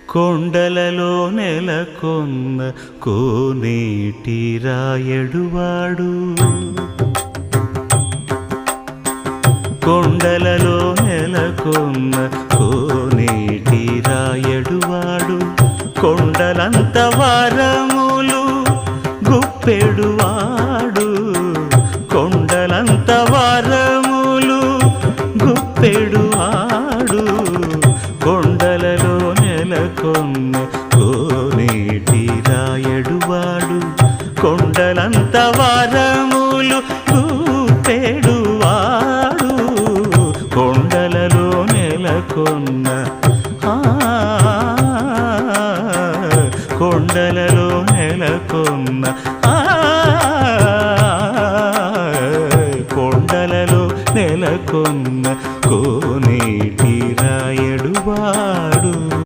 కొండలలో నెలకొన్న కోనేటి రాయడువాడు కొండలలో నెలకొన్న కోనేటి రాయడువాడు కొండలంత వారములు గుప్పెడువాడు కొండలంత వారములు గుప్పెడువాడు కొండలలో నెలకొన్న కోనేటి రాయడువాడు కొండలంత వారములు గుప్పెడువాడు కొండలలో నెలకొన్న